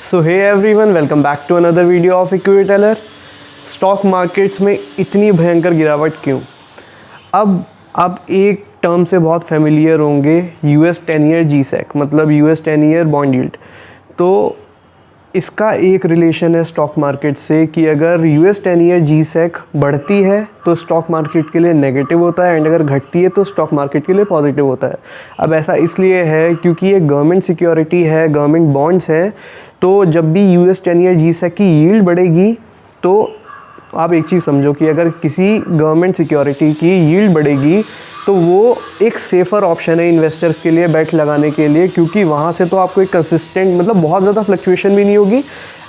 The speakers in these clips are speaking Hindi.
So hey everyone, welcome back to another video of equity tailor. Stock markets में इतनी भयंकर गिरावट क्यों? अब आप एक टर्म से बहुत फेमिलियर होंगे, यूएस 10 ईयर जीसेक, मतलब यूएस 10 ईयर बॉन्ड यील्ड। तो इसका एक रिलेशन है स्टॉक मार्केट से कि अगर यूएस 10 ईयर जीसेक बढ़ती है तो स्टॉक मार्केट के लिए नेगेटिव होता है, एंड अगर घटती है तो स्टॉक मार्केट के लिए पॉजिटिव होता है। अब ऐसा इसलिए है क्योंकि ये गवर्नमेंट सिक्योरिटी है, गवर्नमेंट बॉन्ड्स हैं। तो जब भी यूएस 10 ईयर जीसेक की यील्ड बढ़ेगी तो आप एक चीज़ समझो कि अगर किसी गवर्नमेंट सिक्योरिटी की यील्ड बढ़ेगी तो वो एक सेफ़र ऑप्शन है इन्वेस्टर्स के लिए बेट लगाने के लिए, क्योंकि वहाँ से तो आपको एक कंसिस्टेंट, मतलब बहुत ज़्यादा फ्लक्चुएशन भी नहीं होगी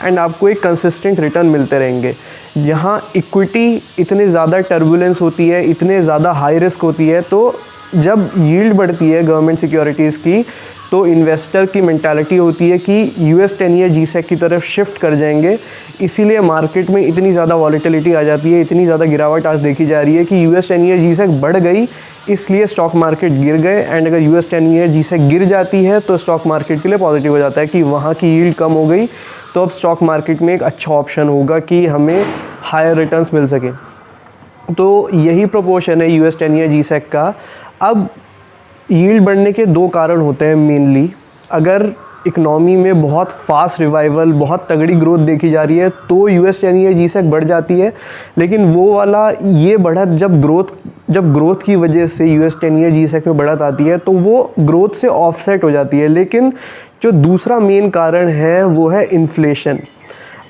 एंड आपको एक कंसिस्टेंट रिटर्न मिलते रहेंगे। यहाँ इक्विटी इतने ज़्यादा टर्बुलेंस होती है, इतने ज़्यादा हाई रिस्क होती है, तो जब यील्ड बढ़ती है गवर्नमेंट सिक्योरिटीज़ की तो इन्वेस्टर की मेंटालिटी होती है कि यूएस 10 ईयर जीसेक की तरफ शिफ्ट कर जाएंगे। इसीलिए मार्केट में इतनी ज़्यादा वॉलेटिलिटी आ जाती है, इतनी ज़्यादा गिरावट आज देखी जा रही है कि यूएस 10 ईयर जीसेक बढ़ गई इसलिए स्टॉक मार्केट गिर गए, एंड अगर यूएस 10 ईयर जीसेक गिर जाती है तो स्टॉक मार्केट के लिए पॉजिटिव हो जाता है कि वहाँ की यील्ड कम हो गई, तो अब स्टॉक मार्केट में एक अच्छा ऑप्शन होगा कि हमें हायर रिटर्न्स मिल सकें। तो यही प्रोपोर्शन है यूएस 10 ईयर जीसेक का। अब यील्ड बढ़ने के दो कारण होते हैं मेनली। अगर इकनॉमी में बहुत फास्ट रिवाइवल, बहुत तगड़ी ग्रोथ देखी जा रही है तो यूएस 10 ईयर जीसेक बढ़ जाती है, लेकिन वो वाला ये बढ़त जब ग्रोथ की वजह से यूएस 10 ईयर जीसेक में बढ़त आती है तो वो ग्रोथ से ऑफसेट हो जाती है। लेकिन जो दूसरा मेन कारण है वो है इन्फ्लेशन।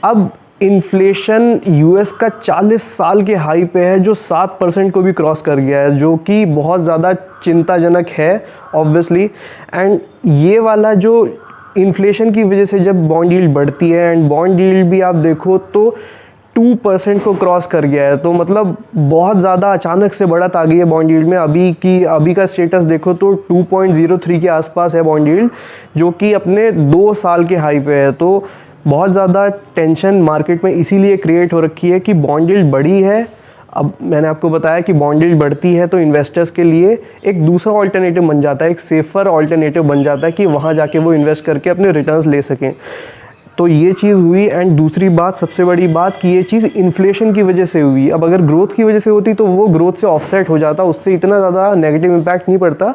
अब इन्फ्लेशन यूएस का 40 साल के हाई पे है जो 7% को भी क्रॉस कर गया है, जो कि बहुत ज़्यादा चिंताजनक है ऑब्वियसली। एंड ये वाला जो इन्फ्लेशन की वजह से जब बॉन्ड यील्ड बढ़ती है, एंड बॉन्ड यील्ड भी आप देखो तो 2% को क्रॉस कर गया है, तो मतलब बहुत ज़्यादा अचानक से बढ़त आ गई है बॉन्ड यील्ड में। अभी का स्टेटस देखो तो 2.03 के आसपास है बॉन्ड यील्ड, जो कि अपने 2 साल के हाई पे है। तो बहुत ज़्यादा टेंशन मार्केट में इसीलिए क्रिएट हो रखी है कि बॉन्ड यील्ड बढ़ी है। अब मैंने आपको बताया कि बॉन्ड यील्ड बढ़ती है तो इन्वेस्टर्स के लिए एक दूसरा ऑल्टरनेटिव बन जाता है, एक सेफ़र ऑल्टरनेटिव बन जाता है कि वहाँ जाके वो इन्वेस्ट करके अपने रिटर्न्स ले सकें। तो ये चीज़ हुई। एंड दूसरी बात, सबसे बड़ी बात, कि ये चीज़ इन्फ्लेशन की वजह से हुई। अब अगर ग्रोथ की वजह से होती तो वो ग्रोथ से ऑफसेट हो जाता, उससे इतना ज़्यादा नेगेटिव इम्पैक्ट नहीं पड़ता।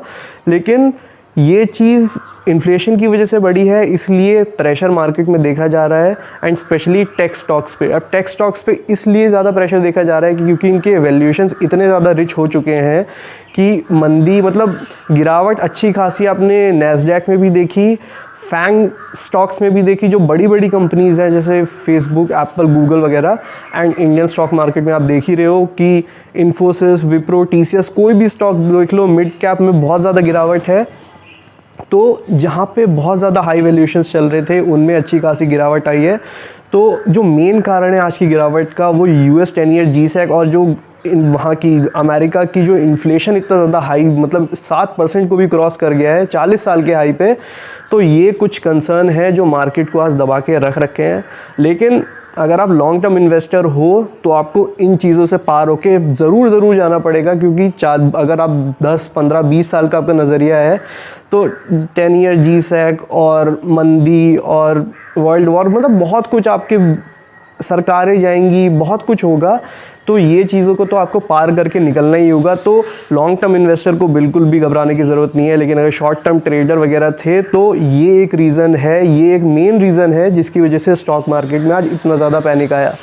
लेकिन ये चीज़ इन्फ्लेशन की वजह से बढ़ी है, इसलिए प्रेशर मार्केट में देखा जा रहा है, एंड स्पेशली टेक स्टॉक्स पे। अब टेक स्टॉक्स पे इसलिए ज़्यादा प्रेशर देखा जा रहा है क्योंकि इनके वैल्यूएशंस इतने ज़्यादा रिच हो चुके हैं कि मंदी, मतलब गिरावट अच्छी खासी आपने नैस्डैक में भी देखी, फैंग स्टॉक्स में भी देखी, जो बड़ी बड़ी कंपनीज़ हैं जैसे फेसबुक, एप्पल, गूगल वगैरह। एंड इंडियन स्टॉक मार्केट में आप देख ही रहे हो कि इन्फोसिस, विप्रो, टीसीएस, कोई भी स्टॉक देख लो, मिड कैप में बहुत ज़्यादा गिरावट है। तो जहाँ पे बहुत ज़्यादा हाई वैल्यूएशंस चल रहे थे उनमें अच्छी खासी गिरावट आई है। तो जो मेन कारण है आज की गिरावट का वो यूएस 10 ईयर जीसेक और जो वहाँ की अमेरिका की जो इन्फ्लेशन इतना ज़्यादा हाई, मतलब 7% को भी क्रॉस कर गया है 40 साल के हाई पे। तो ये कुछ कंसर्न है जो मार्केट को आज दबा के रख रखे हैं। लेकिन अगर आप लॉन्ग टर्म इन्वेस्टर हो तो आपको इन चीज़ों से पार होके ज़रूर जाना पड़ेगा, क्योंकि अगर आप 10, 15, 20 साल का आपका नज़रिया है तो 10 ईयर जीसेक और मंदी और वर्ल्ड वॉर, मतलब बहुत कुछ, आपके सरकारें जाएंगी, बहुत कुछ होगा। तो ये चीज़ों को तो आपको पार करके निकलना ही होगा। तो लॉन्ग टर्म इन्वेस्टर को बिल्कुल भी घबराने की ज़रूरत नहीं है। लेकिन अगर शॉर्ट टर्म ट्रेडर वगैरह थे तो ये एक रीज़न है, ये एक मेन रीज़न है जिसकी वजह से स्टॉक मार्केट में आज इतना ज़्यादा पैनिक आया।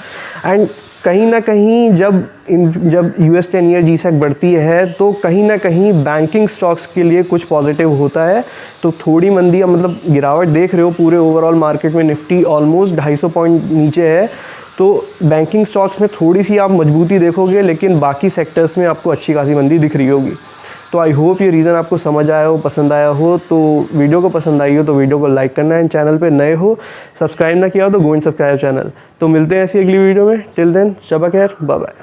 एंड कहीं ना कहीं जब यूएस 10 ईयर जीसेक बढ़ती है तो कहीं ना कहीं बैंकिंग स्टॉक्स के लिए कुछ पॉजिटिव होता है। तो थोड़ी मंदी, मतलब गिरावट देख रहे हो पूरे ओवरऑल मार्केट में, निफ्टी ऑलमोस्ट 250 पॉइंट नीचे है। तो बैंकिंग स्टॉक्स में थोड़ी सी आप मजबूती देखोगे, लेकिन बाकी सेक्टर्स में आपको अच्छी खासी मंदी दिख रही होगी। तो आई होप ये रीज़न आपको समझ आया हो, पसंद आया हो। तो वीडियो को पसंद आई हो तो वीडियो को लाइक करना है, चैनल पे नए हो सब्सक्राइब ना किया हो तो गो एंड सब्सक्राइब चैनल। तो मिलते हैं ऐसी अगली वीडियो में। टिल देन शबा खैर, बाय बाय।